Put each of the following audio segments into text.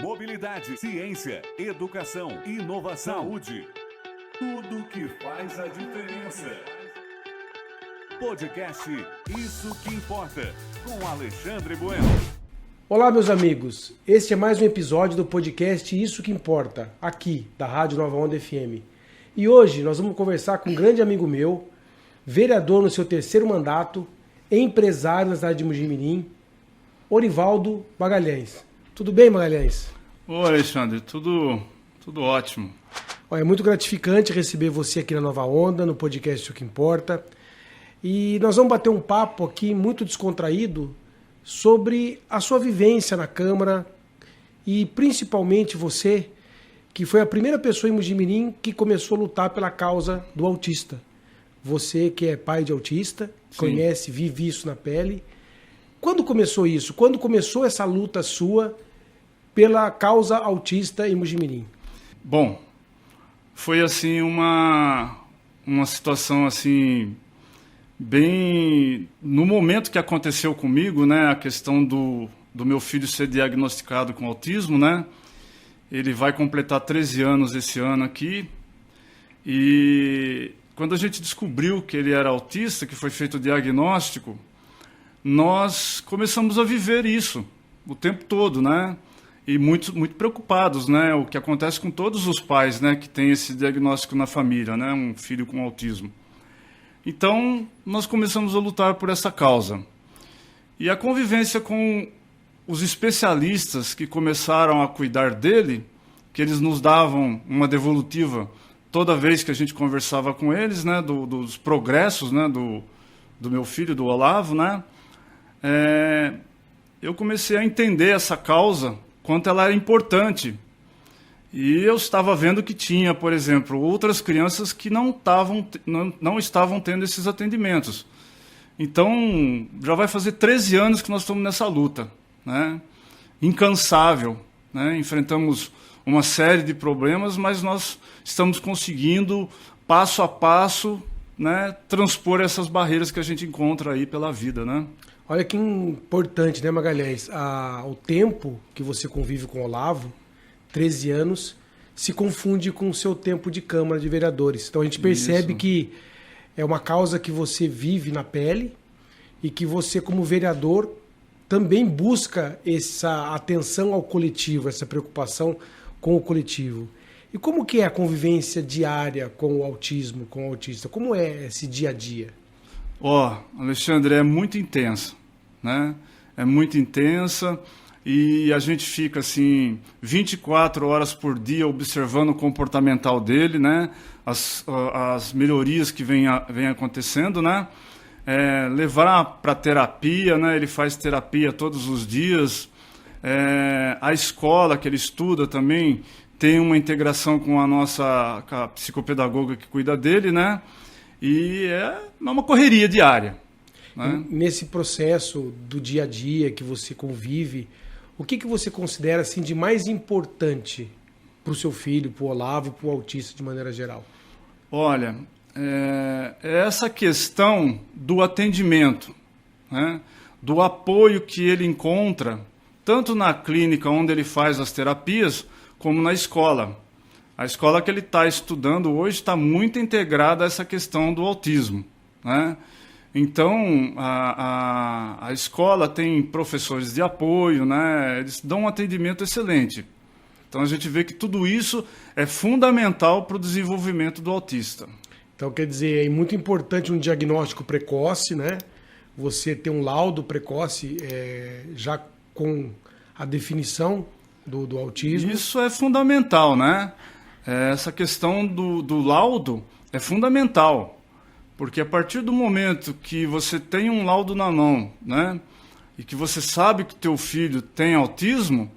mobilidade, ciência, educação, inovação, saúde. Tudo que faz a diferença. Podcast Isso que Importa, com Alexandre Bueno. Olá, meus amigos. Este é mais um episódio do podcast Isso que Importa, aqui, da Rádio Nova Onda FM. E hoje nós vamos conversar com um grande amigo meu, vereador no seu terceiro mandato, empresário na cidade de Mojimirim, Orivaldo Magalhães. Tudo bem, Magalhães? Oi, Alexandre, tudo ótimo. É muito gratificante receber você aqui na Nova Onda, no podcast Isso que Importa. E nós vamos bater um papo aqui muito descontraído sobre a sua vivência na Câmara e principalmente você, que foi a primeira pessoa em Mojimirim que começou a lutar pela causa do autista. Você que é pai de autista, Sim. conhece, vive isso na pele. Quando começou isso? Quando começou essa luta sua pela causa autista em Mojimirim? Bom, foi assim uma situação assim bem no momento que aconteceu comigo, né, a questão do meu filho ser diagnosticado com autismo, né? Ele vai completar 13 anos esse ano aqui. E quando a gente descobriu que ele era autista, que foi feito o diagnóstico, nós começamos a viver isso o tempo todo, né? E muito preocupados, né? O que acontece com todos os pais, né, que têm esse diagnóstico na família, né? Um filho com autismo. Então, nós começamos a lutar por essa causa. E a convivência com os especialistas que começaram a cuidar dele, que eles nos davam uma devolutiva toda vez que a gente conversava com eles, né, dos progressos, né, do meu filho, do Olavo, né, eu comecei a entender essa causa, quanto ela era importante. E eu estava vendo que tinha, por exemplo, outras crianças que não estavam tendo esses atendimentos. Então, já vai fazer 13 anos que nós estamos nessa luta, né, incansável, né, enfrentamos uma série de problemas, mas nós estamos conseguindo, passo a passo, né, transpor essas barreiras que a gente encontra aí pela vida, né? Olha que importante, né, Magalhães? O tempo que você convive com o Olavo, 13 anos, se confunde com o seu tempo de Câmara de Vereadores. Então a gente percebe que é uma causa que você vive na pele e que você, como vereador, também busca essa atenção ao coletivo, essa preocupação com o coletivo. E como que é a convivência diária com o autismo, com o autista? Como é esse dia a dia? Alexandre, é muito intensa, né? É muito intensa e a gente fica assim 24 horas por dia observando o comportamental dele, né? As melhorias que vem acontecendo, né? Levar para terapia, né? Ele faz terapia todos os dias. A escola que ele estuda também tem uma integração com com a psicopedagoga que cuida dele, né? E é uma correria diária, né? Nesse processo do dia a dia que você convive, o que você considera assim, de mais importante para o seu filho, para o Olavo e para o autista de maneira geral? Olha, é essa questão do atendimento, né? Do apoio que ele encontra, tanto na clínica onde ele faz as terapias, como na escola. A escola que ele está estudando hoje está muito integrada a essa questão do autismo, né? Então, a escola tem professores de apoio, né? Eles dão um atendimento excelente. Então, a gente vê que tudo isso é fundamental para o desenvolvimento do autista. Então, quer dizer, é muito importante um diagnóstico precoce, né? Você ter um laudo precoce já com a definição do autismo. Isso é fundamental, né? Essa questão do laudo é fundamental, porque a partir do momento que você tem um laudo na mão, né, e que você sabe que teu filho tem autismo,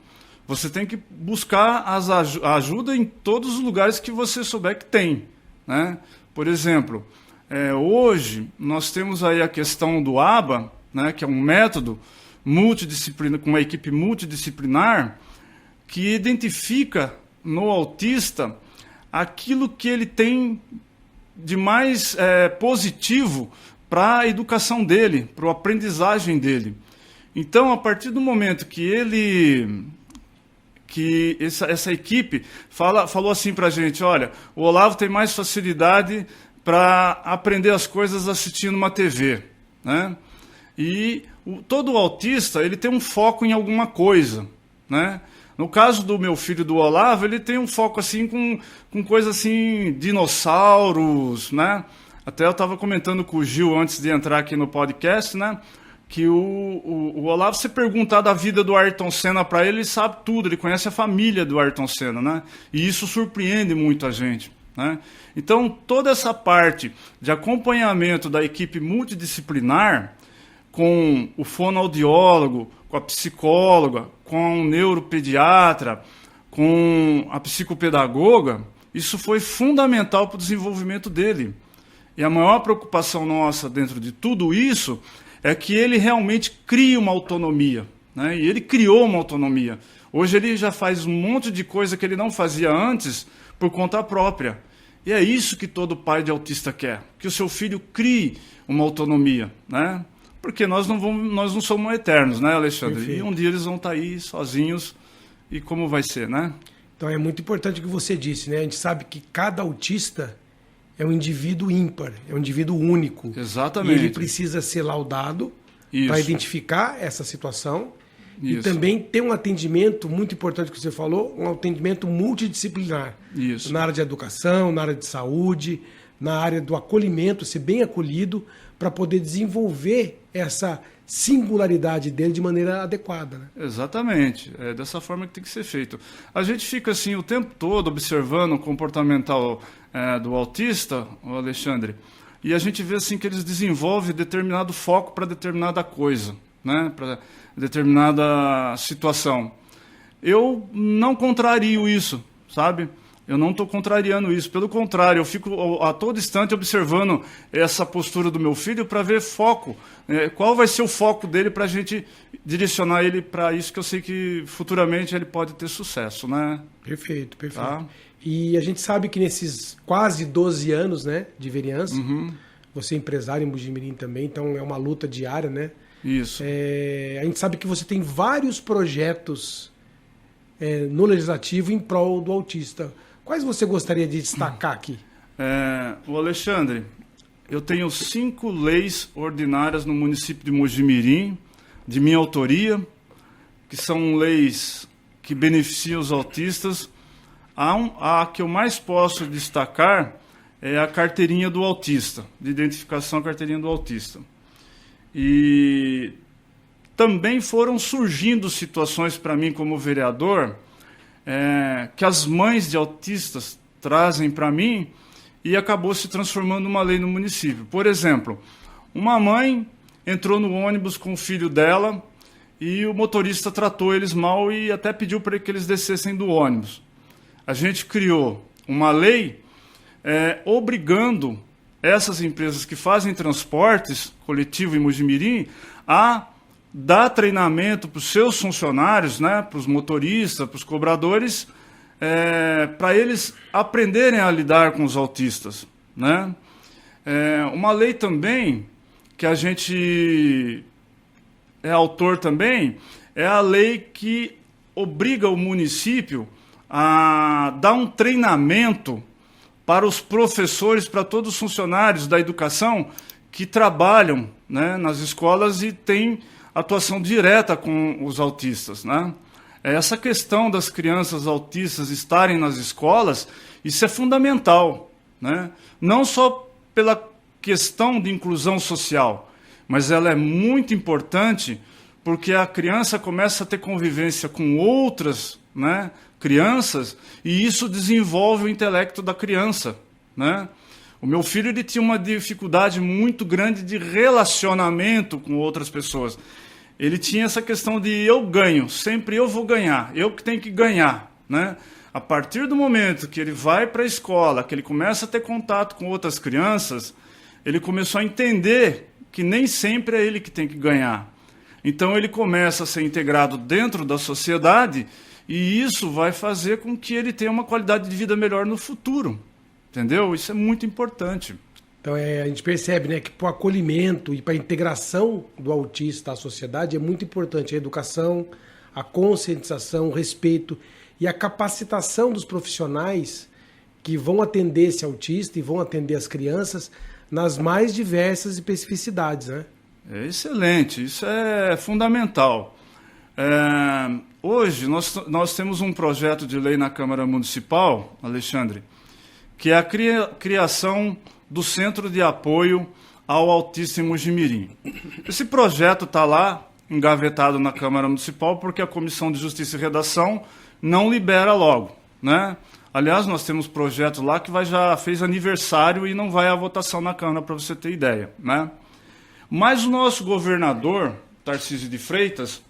você tem que buscar a ajuda em todos os lugares que você souber que tem, né? Por exemplo, hoje nós temos aí a questão do ABA, né, que é um método multidisciplinar, com uma equipe multidisciplinar, que identifica no autista aquilo que ele tem de mais positivo para a educação dele, para a aprendizagem dele. Então, a partir do momento que que essa equipe falou assim para a gente, olha, o Olavo tem mais facilidade para aprender as coisas assistindo uma TV, né? E todo autista, ele tem um foco em alguma coisa, né? No caso do meu filho, do Olavo, ele tem um foco assim com coisas assim, dinossauros, né? Até eu estava comentando com o Gil antes de entrar aqui no podcast, né? Que o Olavo, se perguntar da vida do Ayrton Senna para ele sabe tudo, ele conhece a família do Ayrton Senna, né? E isso surpreende muito a gente, né? Então, toda essa parte de acompanhamento da equipe multidisciplinar, com o fonoaudiólogo, com a psicóloga, com o neuropediatra, com a psicopedagoga, isso foi fundamental para o desenvolvimento dele. E a maior preocupação nossa dentro de tudo isso é que ele realmente cria uma autonomia, né? E ele criou uma autonomia. Hoje ele já faz um monte de coisa que ele não fazia antes por conta própria. E é isso que todo pai de autista quer, que o seu filho crie uma autonomia, né? Porque nós não somos eternos, né, Alexandre? Perfeito. E um dia eles vão estar aí sozinhos, e como vai ser, né? Então é muito importante o que você disse, né? A gente sabe que cada autista é um indivíduo ímpar, é um indivíduo único. Exatamente. E ele precisa ser laudado para identificar essa situação e também ter um atendimento, muito importante que você falou, um atendimento multidisciplinar. Isso. Na área de educação, na área de saúde, na área do acolhimento, ser bem acolhido para poder desenvolver essa singularidade dele de maneira adequada, né? Exatamente, é dessa forma que tem que ser feito. A gente fica assim o tempo todo observando o comportamental do autista, o Alexandre, e a gente vê assim que eles desenvolvem determinado foco para determinada coisa, né? Para determinada situação. Eu não contrario isso, sabe? Eu não estou contrariando isso, pelo contrário, eu fico a todo instante observando essa postura do meu filho para ver foco, qual vai ser o foco dele para a gente direcionar ele para isso, que eu sei que futuramente ele pode ter sucesso, né? Perfeito, perfeito. Tá? E a gente sabe que nesses quase 12 anos, né, de vereança, você é empresário em Mojimirim também, então é uma luta diária, né? Isso. A gente sabe que você tem vários projetos no legislativo em prol do autista. Quais você gostaria de destacar aqui? O Alexandre, eu tenho 5 leis ordinárias no município de Mojimirim, de minha autoria, que são leis que beneficiam os autistas. A que eu mais posso destacar é a carteirinha do autista, de identificação carteirinha do autista. E também foram surgindo situações para mim como vereador, que as mães de autistas trazem para mim e acabou se transformando numa lei no município. Por exemplo, uma mãe entrou no ônibus com o filho dela e o motorista tratou eles mal e até pediu para que eles descessem do ônibus. A gente criou uma lei obrigando essas empresas que fazem transportes coletivo em Mojimirim a dar treinamento para os seus funcionários, né, para os motoristas, para os cobradores, para eles aprenderem a lidar com os autistas, né? Uma lei também que a gente é autor também é a lei que obriga o município a dar um treinamento para os professores, para todos os funcionários da educação que trabalham, né, nas escolas e têm atuação direta com os autistas, né? Essa questão das crianças autistas estarem nas escolas, isso é fundamental, né? Não só pela questão de inclusão social, mas ela é muito importante porque a criança começa a ter convivência com outras, né, crianças, e isso desenvolve o intelecto da criança, né? O meu filho ele tinha uma dificuldade muito grande de relacionamento com outras pessoas. Ele tinha essa questão de eu ganho, sempre eu vou ganhar, eu que tenho que ganhar, né? A partir do momento que ele vai para a escola, que ele começa a ter contato com outras crianças, ele começou a entender que nem sempre é ele que tem que ganhar. Então ele começa a ser integrado dentro da sociedade e isso vai fazer com que ele tenha uma qualidade de vida melhor no futuro. Entendeu? Isso é muito importante. Então a gente percebe, né, que para o acolhimento e para a integração do autista à sociedade é muito importante a educação, a conscientização, o respeito. e a capacitação dos profissionais que vão atender esse autista e vão atender as crianças nas mais diversas especificidades, né? É excelente, isso é fundamental. Hoje nós temos um projeto de lei na Câmara Municipal, Alexandre, que é a criação do Centro de Apoio ao Autista em Mojimirim. Esse projeto está lá, engavetado na Câmara Municipal, porque a Comissão de Justiça e Redação não libera logo, né? Aliás, nós temos projeto lá que já fez aniversário e não vai à votação na Câmara, para você ter ideia, né? Mas o nosso governador, Tarcísio de Freitas,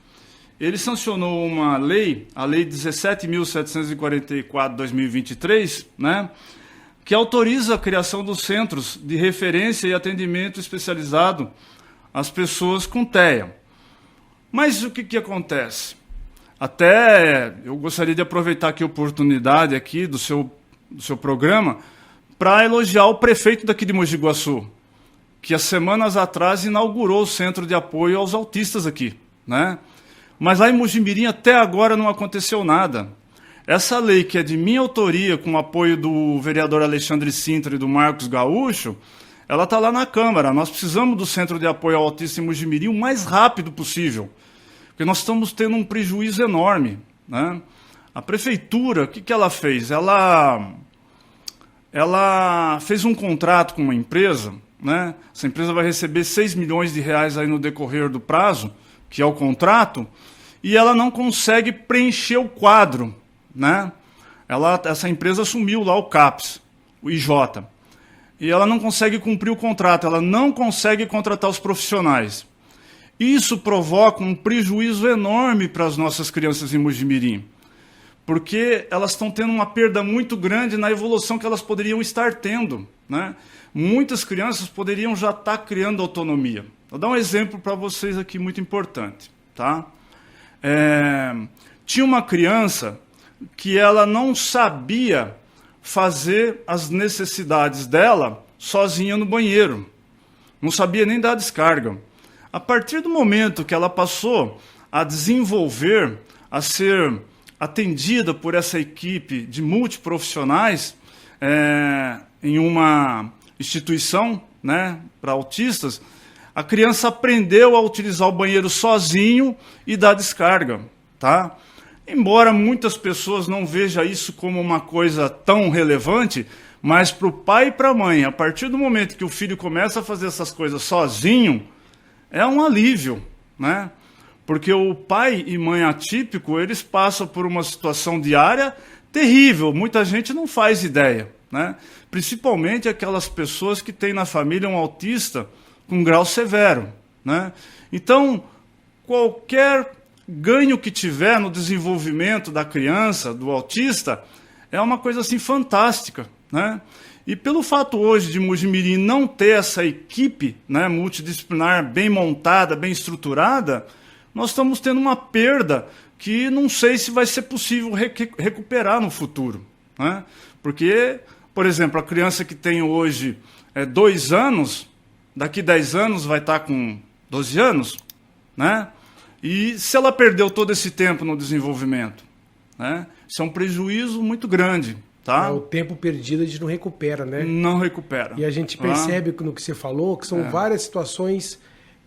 ele sancionou uma lei, a Lei 17.744/2023, né, que autoriza a criação dos centros de referência e atendimento especializado às pessoas com TEA. Mas o que acontece? Até eu gostaria de aproveitar aqui a oportunidade aqui do seu programa para elogiar o prefeito daqui de Mogi Guaçu, que há semanas atrás inaugurou o Centro de Apoio aos Autistas aqui, né? Mas lá em Mojimirim até agora não aconteceu nada. Essa lei, que é de minha autoria, com o apoio do vereador Alexandre Sintra e do Marcos Gaúcho, ela está lá na Câmara. Nós precisamos do Centro de Apoio ao Autista em Mojimirim o mais rápido possível, porque nós estamos tendo um prejuízo enorme, né? A prefeitura, o que ela fez? Ela fez um contrato com uma empresa, né? Essa empresa vai receber R$6 milhões aí no decorrer do prazo, que é o contrato, e ela não consegue preencher o quadro, né? Essa empresa assumiu lá o CAPS, o IJ, e ela não consegue cumprir o contrato, ela não consegue contratar os profissionais. Isso provoca um prejuízo enorme para as nossas crianças em Mojimirim, porque elas estão tendo uma perda muito grande na evolução que elas poderiam estar tendo, né? Muitas crianças poderiam já estar criando autonomia. Vou dar um exemplo para vocês aqui muito importante, tá? Tinha uma criança que ela não sabia fazer as necessidades dela sozinha no banheiro, não sabia nem dar descarga. A partir do momento que ela passou a desenvolver, a ser atendida por essa equipe de multiprofissionais em uma instituição, né, para autistas, a criança aprendeu a utilizar o banheiro sozinho e dar descarga, tá? Embora muitas pessoas não vejam isso como uma coisa tão relevante, mas para o pai e para a mãe, a partir do momento que o filho começa a fazer essas coisas sozinho, é um alívio, né? Porque o pai e mãe atípico, eles passam por uma situação diária terrível, muita gente não faz ideia, né? Principalmente aquelas pessoas que têm na família um autista com grau severo, né? Então, qualquer ganho que tiver no desenvolvimento da criança, do autista, é uma coisa assim fantástica, né? E pelo fato hoje de Mojimirim não ter essa equipe, né, multidisciplinar bem montada, bem estruturada, nós estamos tendo uma perda que não sei se vai ser possível recuperar no futuro, né? Porque, por exemplo, a criança que tem hoje 2 anos, daqui 10 anos vai estar com 12 anos, né? E se ela perdeu todo esse tempo no desenvolvimento, né? Isso é um prejuízo muito grande, tá? O tempo perdido a gente não recupera, né? Não recupera. E a gente percebe no que você falou que são várias situações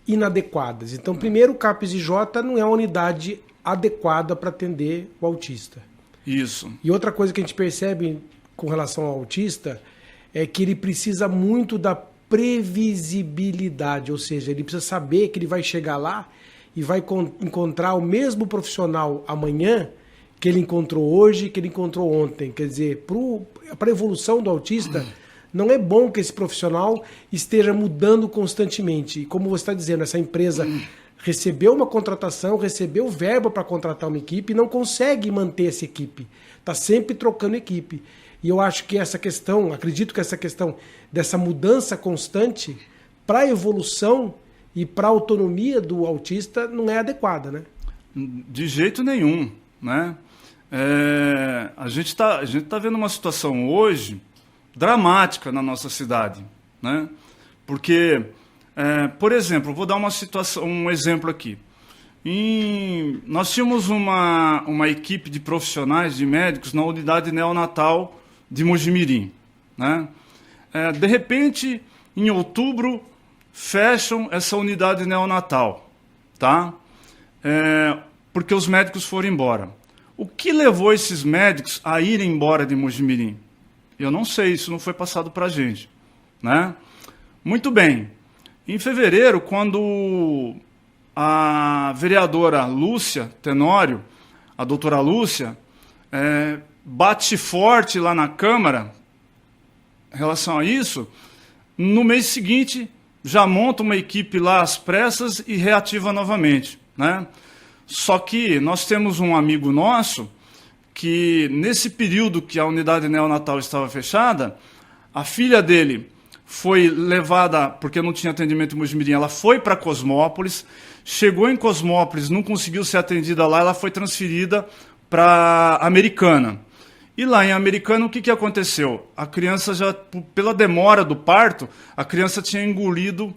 inadequadas. Então, primeiro, o CAPS-IJ não é uma unidade adequada para atender o autista. Isso. E outra coisa que a gente percebe com relação ao autista é que ele precisa muito da previsibilidade, ou seja, ele precisa saber que ele vai chegar lá e vai encontrar o mesmo profissional amanhã que ele encontrou hoje, que ele encontrou ontem. Quer dizer, para a evolução do autista, não é bom que esse profissional esteja mudando constantemente. E como você está dizendo, essa empresa recebeu uma contratação, recebeu verba para contratar uma equipe e não consegue manter essa equipe. Está sempre trocando equipe. E eu acho que essa questão, acredito que essa questão dessa mudança constante para a evolução e para a autonomia do autista não é adequada, né? De jeito nenhum, né? A gente tá vendo uma situação hoje dramática na nossa cidade, né? Porque, por exemplo, vou dar um exemplo aqui. Nós tínhamos uma equipe de profissionais, de médicos, na unidade neonatal de Mojimirim, né? De repente, em outubro, fecham essa unidade neonatal, tá? Porque os médicos foram embora. O que levou esses médicos a irem embora de Mojimirim? Eu não sei, isso não foi passado para a gente, né? Muito bem. Em fevereiro, quando a vereadora Lúcia Tenório, a doutora Lúcia, bate forte lá na Câmara em relação a isso, no mês seguinte já monta uma equipe lá às pressas e reativa novamente, né? Só que nós temos um amigo nosso que, nesse período que a unidade neonatal estava fechada, a filha dele foi levada, porque não tinha atendimento em Mojimirim, ela foi para Cosmópolis, chegou em Cosmópolis, não conseguiu ser atendida lá, ela foi transferida para Americana. E lá em Americana, o que aconteceu? A criança já, pela demora do parto, a criança tinha engolido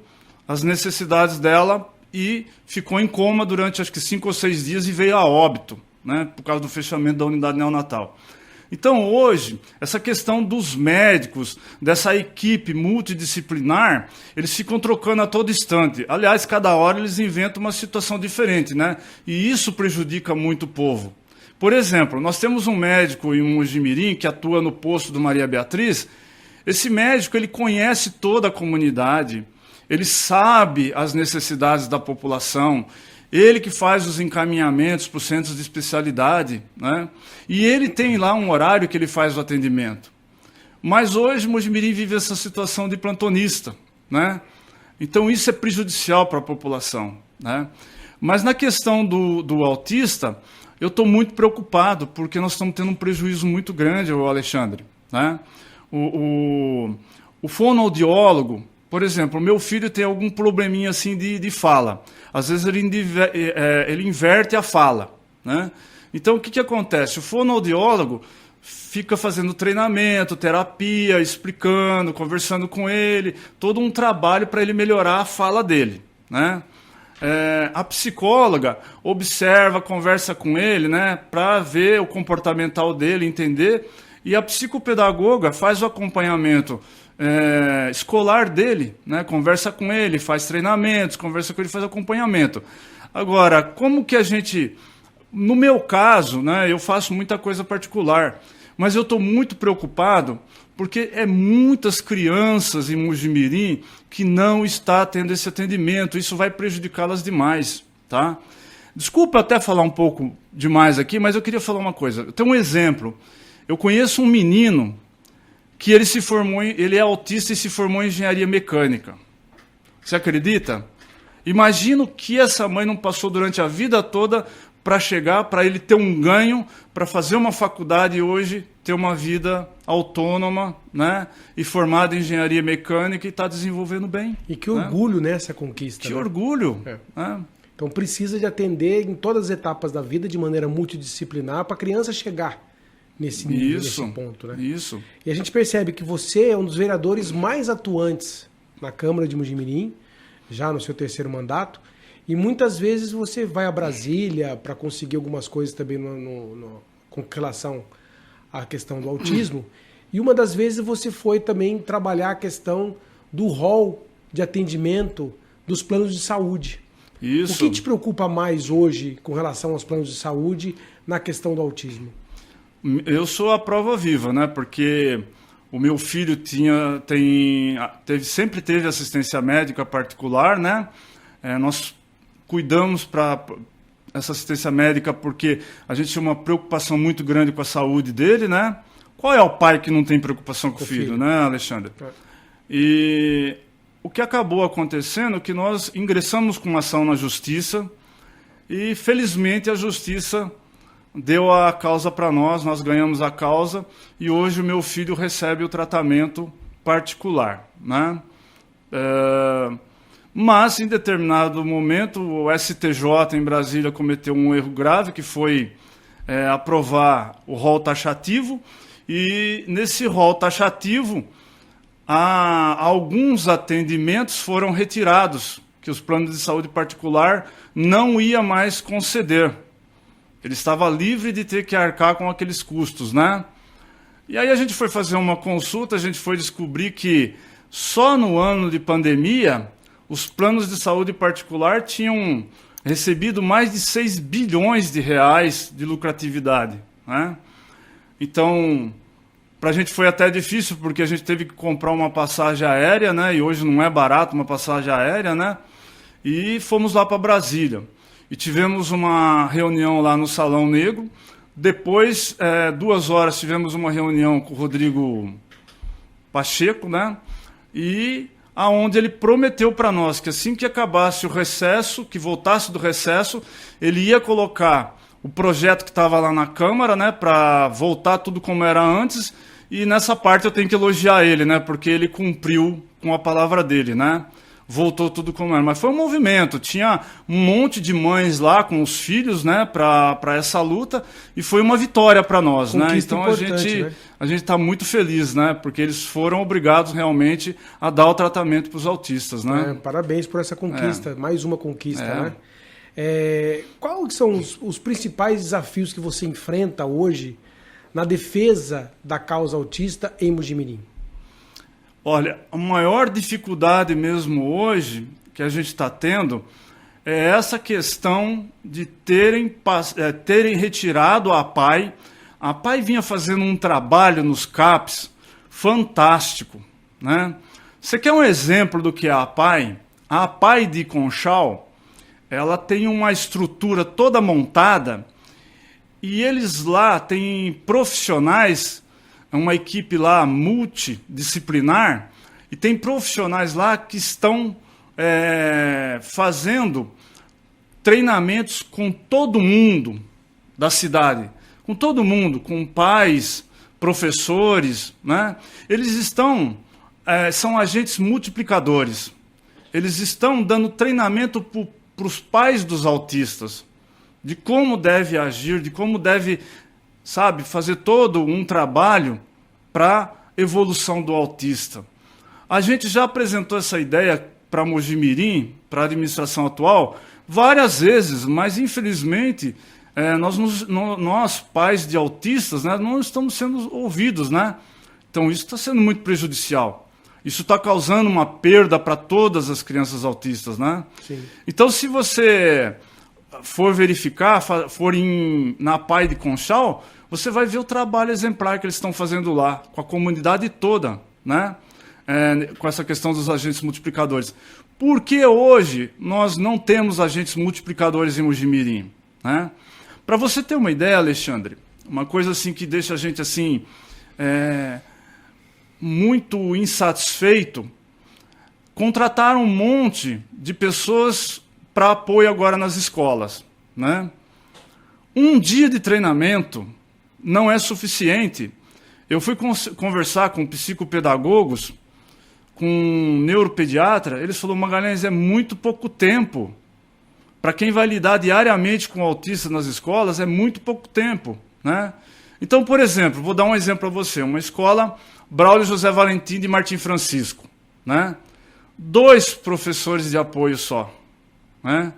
as necessidades dela e ficou em coma durante, acho que 5 ou 6 dias e veio a óbito, né, por causa do fechamento da unidade neonatal. Então, hoje, essa questão dos médicos, dessa equipe multidisciplinar, eles ficam trocando a todo instante. Aliás, cada hora eles inventam uma situação diferente, né? E isso prejudica muito o povo. Por exemplo, nós temos um médico em Mojimirim que atua no posto do Maria Beatriz. Esse médico, ele conhece toda a comunidade, ele sabe as necessidades da população, ele que faz os encaminhamentos para os centros de especialidade, né? E ele tem lá um horário que ele faz o atendimento. Mas hoje Mojimirim vive essa situação de plantonista, né? Então isso é prejudicial para a população, né? Mas na questão do autista, eu estou muito preocupado, porque nós estamos tendo um prejuízo muito grande, Alexandre, né? O fonoaudiólogo, por exemplo, o meu filho tem algum probleminha assim de fala. Às vezes ele inverte a fala, né? Então, o que acontece? O fonoaudiólogo fica fazendo treinamento, terapia, explicando, conversando com ele, todo um trabalho para ele melhorar a fala dele, né? A psicóloga observa, conversa com ele, né, para ver o comportamental dele, entender, e a psicopedagoga faz o acompanhamento escolar dele, né? Conversa com ele, faz treinamentos, conversa com ele, faz acompanhamento. Agora, como que a gente... No meu caso, né, eu faço muita coisa particular, mas eu estou muito preocupado porque muitas crianças em Mojimirim que não está tendo esse atendimento. Isso vai prejudicá-las demais, tá? Desculpa até falar um pouco demais aqui, mas eu queria falar uma coisa. Eu tenho um exemplo. Eu conheço um menino que ele é autista e se formou em engenharia mecânica. Você acredita? Imagina o que essa mãe não passou durante a vida toda para ele ter um ganho, para fazer uma faculdade e hoje ter uma vida autônoma, né? E formada em engenharia mecânica e está desenvolvendo bem. E que orgulho, né, essa conquista. Que né? orgulho. Né? Então precisa de atender em todas as etapas da vida de maneira multidisciplinar para a criança chegar nesse nível, nesse ponto. Né? Isso. E a gente percebe que você é um dos vereadores mais atuantes na Câmara de Mojimirim, já no seu 3º mandato, e muitas vezes você vai a Brasília para conseguir algumas coisas também com relação à questão do autismo, e uma das vezes você foi também trabalhar a questão do rol de atendimento dos planos de saúde. Isso. O que te preocupa mais hoje com relação aos planos de saúde na questão do autismo? Eu sou a prova viva, né? Porque o meu filho sempre teve assistência médica particular, né? Nós cuidamos para essa assistência médica porque a gente tinha uma preocupação muito grande com a saúde dele, né? Qual é o pai que não tem preocupação com o filho, né, Alexandre? E o que acabou acontecendo é que nós ingressamos com uma ação na justiça e, felizmente, a justiça deu a causa para nós ganhamos a causa e hoje o meu filho recebe o tratamento particular, né? Mas, em determinado momento, o STJ em Brasília cometeu um erro grave, que foi aprovar o rol taxativo, e nesse rol taxativo, alguns atendimentos foram retirados que os planos de saúde particular não ia mais conceder. Ele estava livre de ter que arcar com aqueles custos, né? E aí a gente foi fazer uma consulta, a gente foi descobrir que só no ano de pandemia, os planos de saúde particular tinham recebido mais de 6 bilhões de reais de lucratividade, né? Então, para a gente foi até difícil, porque a gente teve que comprar uma passagem aérea, né? E hoje não é barato uma passagem aérea, né? E fomos lá para Brasília. E tivemos uma reunião lá no Salão Negro. Depois, 2 horas, tivemos uma reunião com o Rodrigo Pacheco, né? E aonde ele prometeu para nós que assim que acabasse o recesso, que voltasse do recesso, ele ia colocar o projeto que estava lá na Câmara, né, para voltar tudo como era antes. E nessa parte eu tenho que elogiar ele, né, porque ele cumpriu com a palavra dele, né? Voltou tudo como era. Mas foi um movimento, tinha um monte de mães lá com os filhos, né, para essa luta, e foi uma vitória para nós, né? Então a gente está muito feliz, né, porque eles foram obrigados realmente a dar o tratamento para os autistas, né? Parabéns por essa conquista, mais uma conquista, né? Quais são os principais desafios que você enfrenta hoje na defesa da causa autista em Mojimirim? Olha, a maior dificuldade mesmo hoje que a gente está tendo é essa questão de terem retirado a APAE. A APAE vinha fazendo um trabalho nos CAPs fantástico, né? Você quer um exemplo do que é a APAE? A APAE de Conchal, ela tem uma estrutura toda montada e eles lá têm profissionais, uma equipe lá multidisciplinar, e tem profissionais lá que estão fazendo treinamentos com todo mundo da cidade, com todo mundo, com pais, professores, né? Eles estão, são agentes multiplicadores, eles estão dando treinamento para os pais dos autistas, de como deve agir, de como deve, sabe, fazer todo um trabalho para a evolução do autista. A gente já apresentou essa ideia para Mojimirim, para a administração atual, várias vezes, mas infelizmente nós pais de autistas, né, não estamos sendo ouvidos, né? Então isso está sendo muito prejudicial. Isso está causando uma perda para todas as crianças autistas, né? Sim. Então, se você for verificar, na APAE de Conchal, você vai ver o trabalho exemplar que eles estão fazendo lá, com a comunidade toda, né? Com essa questão dos agentes multiplicadores. Por que hoje nós não temos agentes multiplicadores em Mojimirim, né? Para você ter uma ideia, Alexandre, uma coisa assim que deixa a gente assim muito insatisfeito, contrataram um monte de pessoas para apoio agora nas escolas, né? Um dia de treinamento não é suficiente. Eu fui conversar com psicopedagogos, com um neuropediatra, eles falaram: Magalhães, é muito pouco tempo. Para quem vai lidar diariamente com autistas nas escolas, é muito pouco tempo, né? Então, por exemplo, vou dar um exemplo para você. Uma escola Braulio José Valentim de Martim Francisco, né? 2 professores de apoio só, né?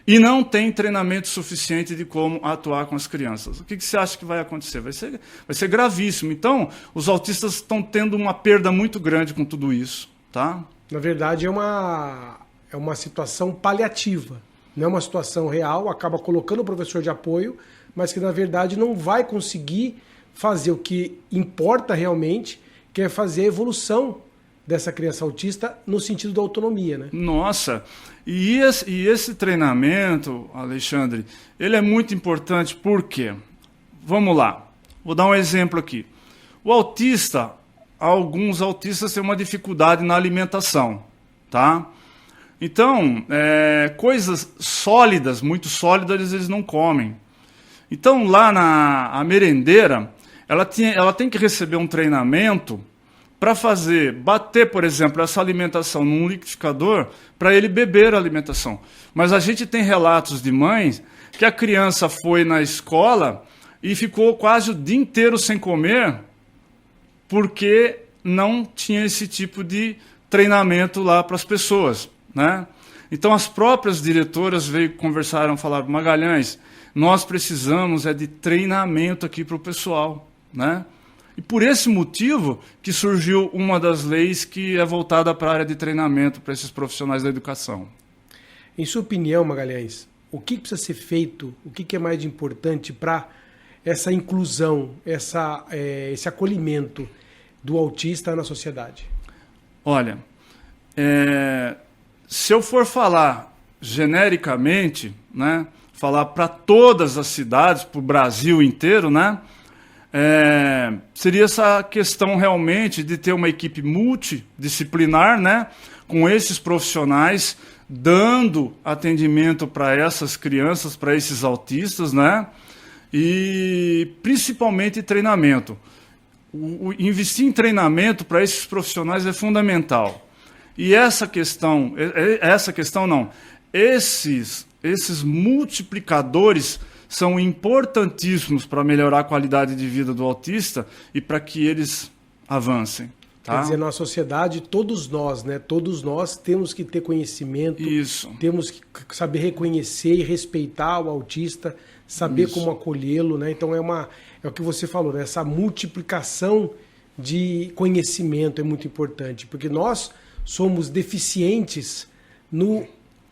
E não tem treinamento suficiente de como atuar com as crianças. O que você acha que vai acontecer? Vai ser gravíssimo. Então, os autistas estão tendo uma perda muito grande com tudo isso, tá? Na verdade, é uma situação paliativa. Não é uma situação real, acaba colocando o professor de apoio, mas que, na verdade, não vai conseguir fazer o que importa realmente, que é fazer a evolução dessa criança autista no sentido da autonomia, né? Nossa, e esse treinamento, Alexandre, ele é muito importante. Por quê? Vamos lá, vou dar um exemplo aqui. O autista, alguns autistas têm uma dificuldade na alimentação, tá? Então, coisas sólidas, muito sólidas, eles não comem. Então, lá a merendeira, ela tem que receber um treinamento para bater, por exemplo, essa alimentação num liquidificador para ele beber a alimentação. Mas a gente tem relatos de mães que a criança foi na escola e ficou quase o dia inteiro sem comer porque não tinha esse tipo de treinamento lá para as pessoas, né? Então as próprias diretoras conversaram, falaram, Magalhães, nós precisamos de treinamento aqui para o pessoal, né? E por esse motivo que surgiu uma das leis que é voltada para a área de treinamento para esses profissionais da educação. Em sua opinião, Magalhães, o que precisa ser feito, o que é mais importante para essa inclusão, esse acolhimento do autista na sociedade? Olha, se eu for falar genericamente, né, falar para todas as cidades, para o Brasil inteiro, né, seria essa questão realmente de ter uma equipe multidisciplinar, né, com esses profissionais dando atendimento para essas crianças, para esses autistas, né, e principalmente treinamento. Investir em treinamento para esses profissionais é fundamental. E esses multiplicadores são importantíssimos para melhorar a qualidade de vida do autista e para que eles avancem. Tá? Quer dizer, na sociedade, todos nós, né? Todos nós temos que ter conhecimento, temos que saber reconhecer e respeitar o autista, saber como acolhê-lo, né? Então é o que você falou, né? Essa multiplicação de conhecimento é muito importante, porque nós somos deficientes no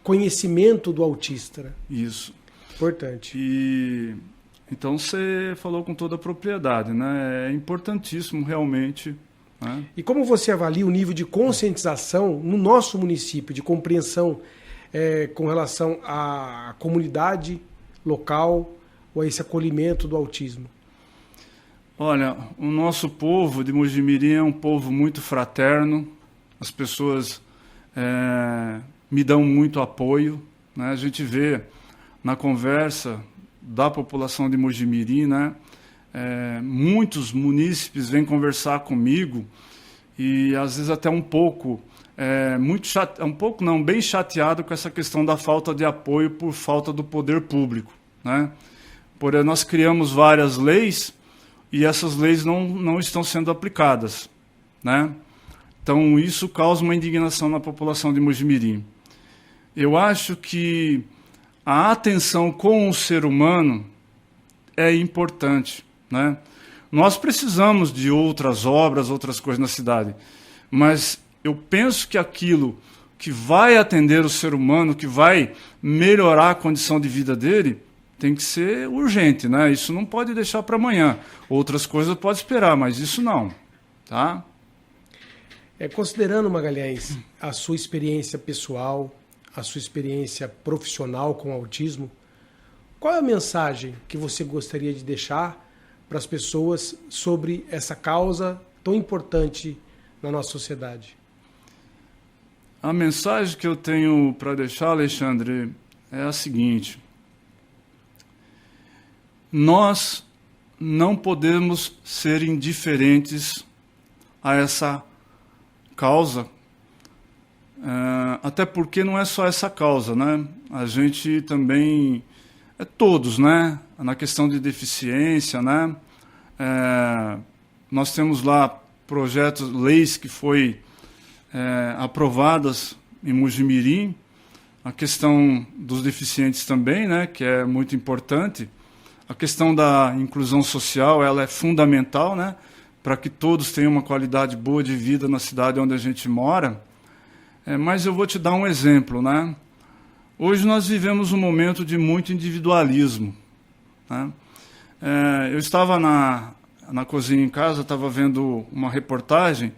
conhecimento do autista, né? Isso. Importante. Então você falou com toda a propriedade, né? É importantíssimo realmente. Né? E como você avalia o nível de conscientização no nosso município, de compreensão com relação à comunidade local ou a esse acolhimento do autismo? Olha, o nosso povo de Mojimirim é um povo muito fraterno, as pessoas me dão muito apoio, né? A gente vê na conversa da população de Mojimirim, né? Muitos munícipes vêm conversar comigo e às vezes até um pouco, bem chateado com essa questão da falta de apoio por falta do poder público, né? Porém, nós criamos várias leis e essas leis não estão sendo aplicadas, né? Então isso causa uma indignação na população de Mojimirim. Eu acho que a atenção com o ser humano é importante, né? Nós precisamos de outras obras, outras coisas na cidade, mas eu penso que aquilo que vai atender o ser humano, que vai melhorar a condição de vida dele, tem que ser urgente, né? Isso não pode deixar para amanhã. Outras coisas pode esperar, mas isso não, tá? Considerando, Magalhães, a sua experiência pessoal, a sua experiência profissional com o autismo, qual é a mensagem que você gostaria de deixar para as pessoas sobre essa causa tão importante na nossa sociedade? A mensagem que eu tenho para deixar, Alexandre, é a seguinte: nós não podemos ser indiferentes a essa causa, até porque não é só essa causa, né? A gente também todos, né? Na questão de deficiência, né? Nós temos lá projetos, leis que foi aprovadas em Mojimirim, a questão dos deficientes também, né? Que é muito importante. A questão da inclusão social, ela é fundamental, né? Para que todos tenham uma qualidade boa de vida na cidade onde a gente mora. Mas eu vou te dar um exemplo, né? Hoje nós vivemos um momento de muito individualismo, né? Eu estava na cozinha em casa, estava vendo uma reportagem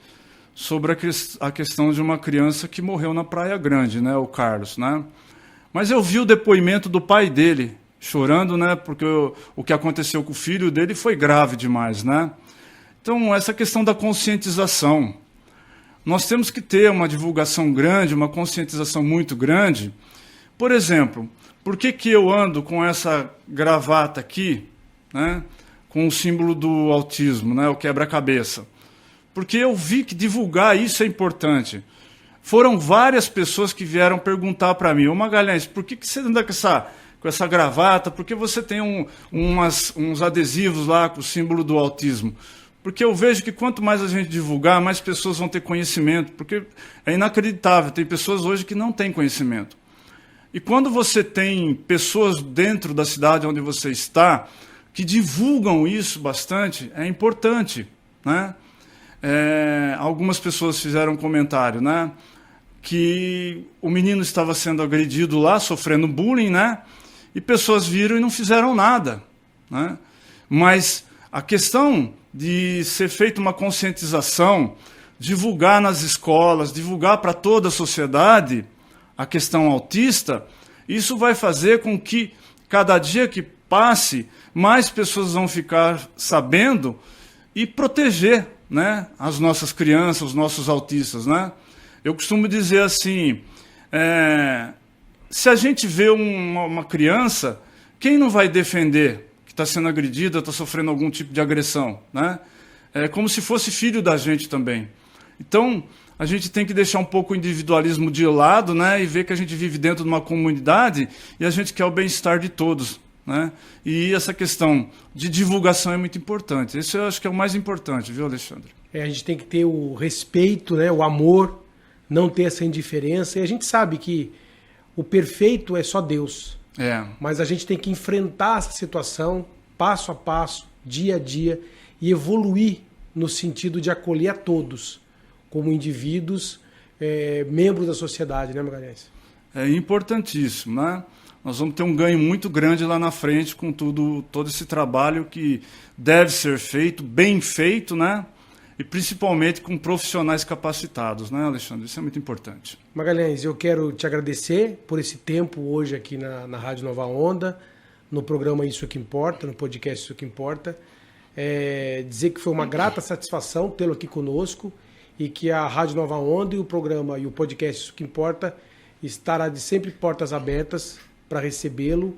sobre a questão de uma criança que morreu na Praia Grande, né? O Carlos, né? Mas eu vi o depoimento do pai dele, chorando, né? Porque o que aconteceu com o filho dele foi grave demais, né? Então, essa questão da conscientização. Nós temos que ter uma divulgação grande, uma conscientização muito grande. Por exemplo, por que eu ando com essa gravata aqui, né? Com o símbolo do autismo, né? O quebra-cabeça? Porque eu vi que divulgar isso é importante. Foram várias pessoas que vieram perguntar para mim: ô Magalhães, por que você anda com essa gravata? Por que você tem uns adesivos lá com o símbolo do autismo? Porque eu vejo que quanto mais a gente divulgar, mais pessoas vão ter conhecimento. Porque é inacreditável, tem pessoas hoje que não têm conhecimento. E quando você tem pessoas dentro da cidade onde você está que divulgam isso bastante, é importante, né? Algumas pessoas fizeram um comentário, né? Que o menino estava sendo agredido lá, sofrendo bullying, né? E pessoas viram e não fizeram nada, né? Mas a questão de ser feita uma conscientização, divulgar nas escolas, divulgar para toda a sociedade a questão autista, isso vai fazer com que cada dia que passe, mais pessoas vão ficar sabendo e proteger, né, as nossas crianças, os nossos autistas, né? Eu costumo dizer assim, se a gente vê uma criança, quem não vai defender que está sendo agredida, está sofrendo algum tipo de agressão, né? É como se fosse filho da gente também. Então, a gente tem que deixar um pouco o individualismo de lado, né, e ver que a gente vive dentro de uma comunidade e a gente quer o bem-estar de todos, né? E essa questão de divulgação é muito importante. Isso eu acho que é o mais importante, viu, Alexandre? A gente tem que ter o respeito, né, o amor, não ter essa indiferença. E a gente sabe que o perfeito é só Deus. Mas a gente tem que enfrentar essa situação passo a passo, dia a dia, e evoluir no sentido de acolher a todos, como indivíduos, membros da sociedade, né, Magalhães? É importantíssimo, né? Nós vamos ter um ganho muito grande lá na frente com todo esse trabalho que deve ser feito, bem feito, né? E principalmente com profissionais capacitados, né, Alexandre? Isso é muito importante. Magalhães, eu quero te agradecer por esse tempo hoje aqui na Rádio Nova Onda, no programa Isso Que Importa, no podcast Isso Que Importa. Dizer que foi uma grata satisfação tê-lo aqui conosco e que a Rádio Nova Onda e o programa e o podcast Isso Que Importa estará de sempre portas abertas para recebê-lo,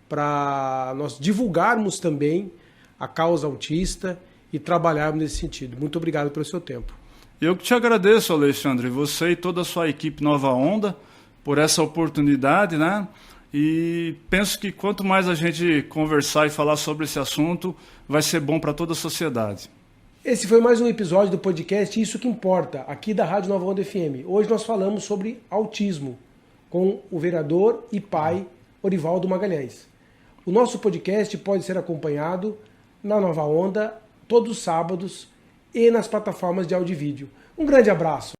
para nós divulgarmos também a causa autista e trabalharmos nesse sentido. Muito obrigado pelo seu tempo. Eu que te agradeço, Alexandre, você e toda a sua equipe Nova Onda, por essa oportunidade, né? E penso que quanto mais a gente conversar e falar sobre esse assunto, vai ser bom para toda a sociedade. Esse foi mais um episódio do podcast Isso Que Importa, aqui da Rádio Nova Onda FM. Hoje nós falamos sobre autismo, com o vereador e pai Orivaldo Magalhães. O nosso podcast pode ser acompanhado na Nova Onda, todos os sábados, e nas plataformas de áudio e vídeo. Um grande abraço!